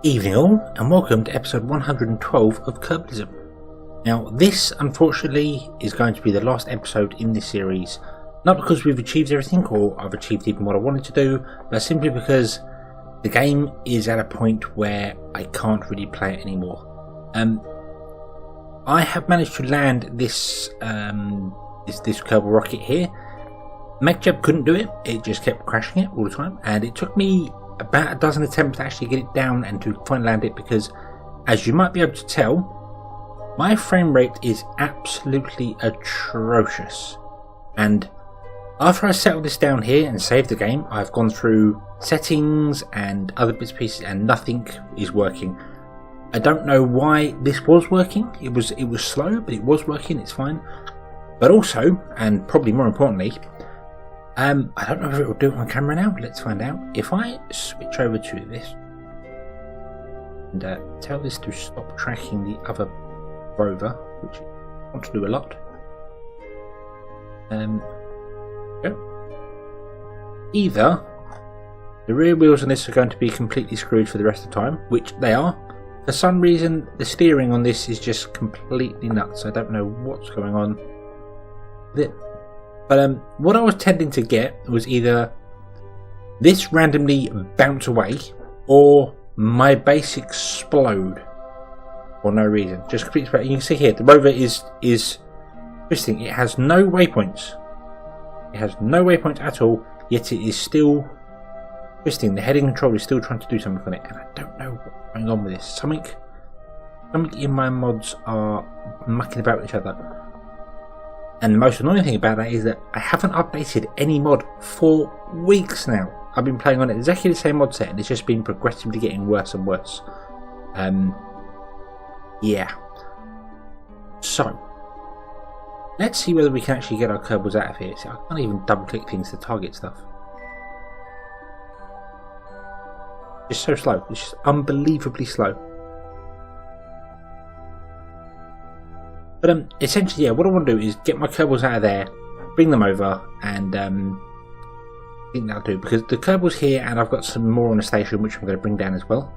Evening all, and welcome to episode 112 of Kerbalism. Now this unfortunately is going to be the last episode in this series, not because we've achieved everything or I've achieved even what I wanted to do, but simply because the game is at a point where I can't really play it anymore. I have managed to land this Kerbal rocket here. MechJeb couldn't do it, it just kept crashing it all the time, and it took me about a dozen attempts to actually get it down and to finally land it because, as you might be able to tell, my frame rate is absolutely atrocious. And after I settled this down here and saved the game, I've gone through settings and other bits and pieces and nothing is working. I don't know why this was working. It was slow, but it was working, it's fine. But also, and probably more importantly, I don't know if it will do it on camera now. Let's find out. If I switch over to this and tell this to stop tracking the other rover, which I want to do a lot. Either the rear wheels on this are going to be completely screwed for the rest of the time, which they are. For some reason, the steering on this is just completely nuts. I don't know what's going on with it. But what I was tending to get was either this randomly bounce away or my base explode for no reason. Just completely. You can see here the rover is twisting. It has no waypoints. It has no waypoints at all. Yet it is still twisting. The heading control is still trying to do something on it, and I don't know what's going on with this. Something in my mods are mucking about with each other. And the most annoying thing about that is that I haven't updated any mod for weeks now. I've been playing on exactly the same mod set and it's just been progressively getting worse and worse. Yeah. So, let's see whether we can actually get our Kerbals out of here. See, I can't even double click things to target stuff. It's so slow. It's just unbelievably slow. But essentially, yeah, what I want to do is get my Kerbals out of there, bring them over, and I think that'll do, because the Kerbals here, and I've got some more on the station which I'm going to bring down as well.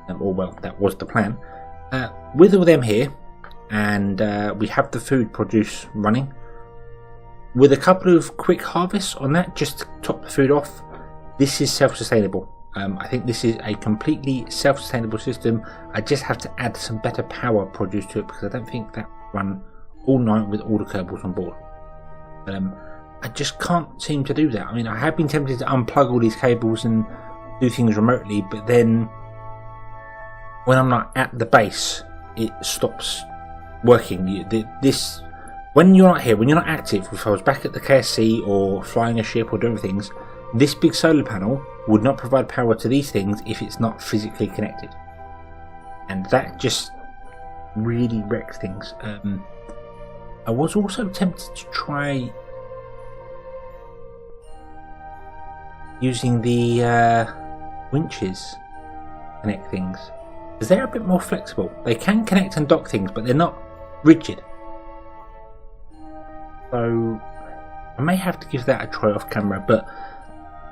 Or well, that was the plan. With all them here, and we have the food produce running. With a couple of quick harvests on that, just to top the food off, this is self-sustainable. I think this is a completely self-sustainable system. I just have to add some better power produce to it because I don't think that run all night with all the Kerbals on board. I just can't seem to do that. I mean, I have been tempted to unplug all these cables and do things remotely, but then when I'm not at the base, it stops working. When you're not here, when you're not active, if I was back at the KSC or flying a ship or doing things, this big solar panel would not provide power to these things if it's not physically connected. And that just really wrecked things. I was also tempted to try using the winches to connect things, because they're a bit more flexible. They can connect and dock things, but they're not rigid. So I may have to give that a try off camera, but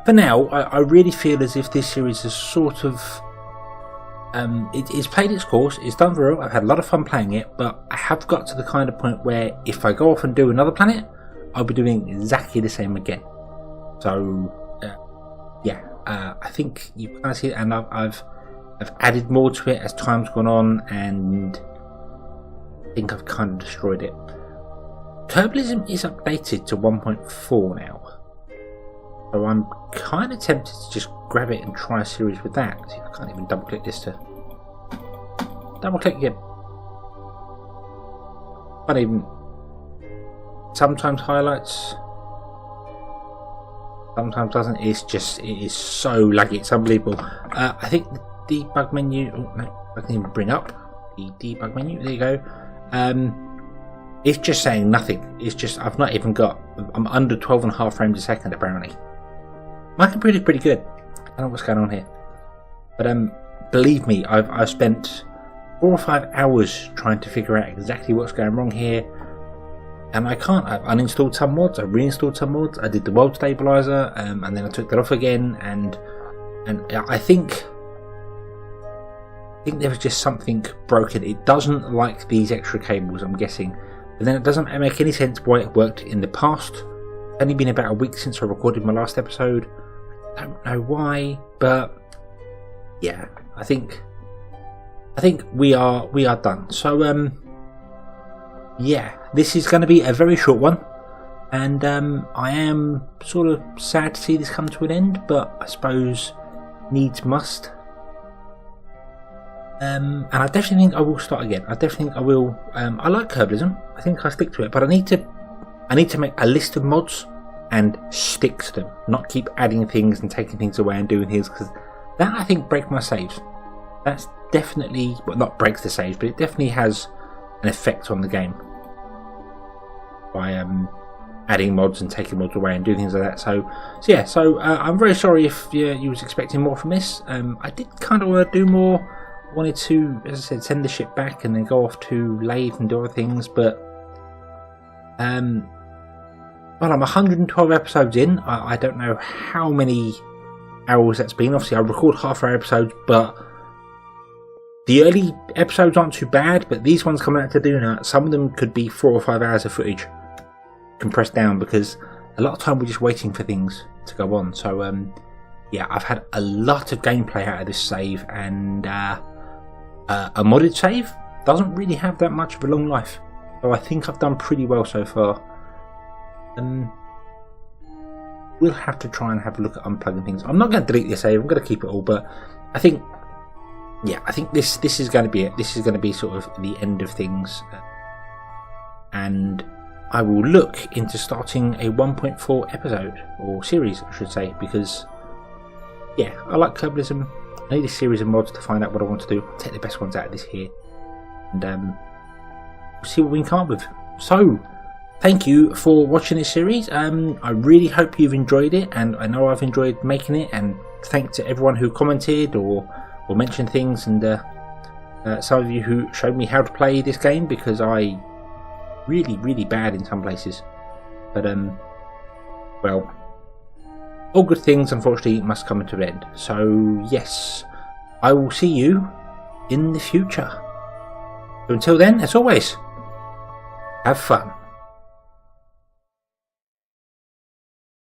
for now I really feel as if this series is sort of it's played its course, it's done very well, I've had a lot of fun playing it, but I have got to the kind of point where if I go off and do another planet, I'll be doing exactly the same again. So yeah, I think you can see it, and I've added more to it as time's gone on, and I think I've kind of destroyed it. Kerbalism is updated to 1.4 now, so I'm kind of tempted to just grab it and try a series with that. See, I can't even double click this to double click again. Can't even. Sometimes highlights, sometimes doesn't. It is so laggy. It's unbelievable. I think the debug menu. Oh no, I can even bring up the debug menu. There you go. It's just saying nothing. It's just I'm under 12.5 frames a second apparently. My computer's pretty good. I don't know what's going on here, but believe me, I've spent 4 or 5 hours trying to figure out exactly what's going wrong here, and I can't. I've uninstalled some mods, I've reinstalled some mods, I did the world stabilizer, and then I took that off again, and I think I think there was just something broken. It doesn't like these extra cables, I'm guessing. But then it doesn't make any sense why it worked in the past. It's only been about a week since I recorded my last episode. I don't know why, but yeah, I think we are done. So yeah, this is going to be a very short one, and I am sort of sad to see this come to an end, but I suppose needs must. And I definitely think I will start again. I definitely think I will. I like Kerbalism. I think I'll stick to it, but I need to make a list of mods and stick to them, not keep adding things and taking things away and doing things, because that, I think, breaks my saves. That's definitely, well, not breaks the saves, but it definitely has an effect on the game by adding mods and taking mods away and doing things like that. So yeah, I'm very sorry if you was expecting more from this. I did kind of want to do more. I wanted to, as I said, send the ship back and then go off to Lathe and do other things, but well, I'm 112 episodes in. I don't know how many hours that's been. Obviously, I record half-hour episodes, but the early episodes aren't too bad, but these ones coming out to do now, some of them could be 4 or 5 hours of footage compressed down, because a lot of time we're just waiting for things to go on. So yeah, I've had a lot of gameplay out of this save, and a modded save doesn't really have that much of a long life, so I think I've done pretty well so far. We'll have to try and have a look at unplugging things. I'm not going to delete this save, I'm going to keep it all, but I think, yeah, I think this is going to be it. This is going to be sort of the end of things, and I will look into starting a 1.4 episode, or series I should say, because yeah, I like Kerbalism. I need a series of mods to find out what I want to do. I'll take the best ones out of this here, and we'll see what we can come up with. So thank you for watching this series. I really hope you've enjoyed it, and I know I've enjoyed making it, and thanks to everyone who commented or mentioned things, and some of you who showed me how to play this game, because I really bad in some places, but well, all good things unfortunately must come to an end. So yes, I will see you in the future. So until then, as always, have fun.